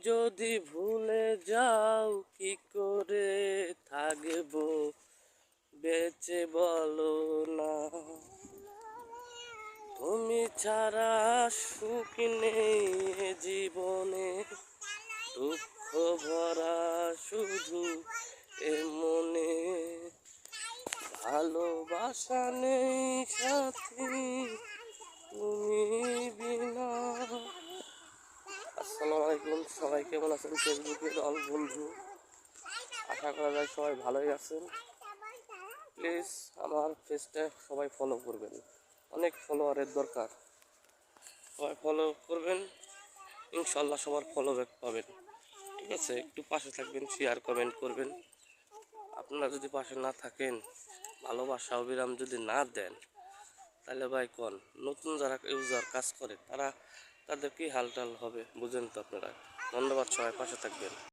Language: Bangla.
যদি ভুলে যাও কি করে থাকবো বেঁচে বলো না। তুমি ছাড়া সুখ নেই এ জীবনে, দুঃখ ভরা শুধু এ মনে, ভালোবাসা নেই সাথী তুমি বিনা। আসসালামু আলাইকুম, সবাই কেমন আছেন? ফেসবুকের অল বন্ধু, আশা করা যায় সবাই ভালোই আছেন। প্লিজ আমার পেজটা সবাই ফলো করবেন, অনেক ফলোয়ারের দরকার। সবাই ফলো করবেন, ইনশাল্লাহ সবার ফলো ব্যাক পাবেন। ঠিক আছে, একটু পাশে থাকবেন, শেয়ার কমেন্ট করবেন। আপনারা যদি পাশে না থাকেন, ভালোবাসা অবিরাম যদি না দেন, তাহলে ভাই কোন নতুন যারা ইউজার কাজ করে তাদের কি হালটাল হবে বুঝেন তো আপনারা। ধন্যবাদ, সবাই পাশে থাকবেন।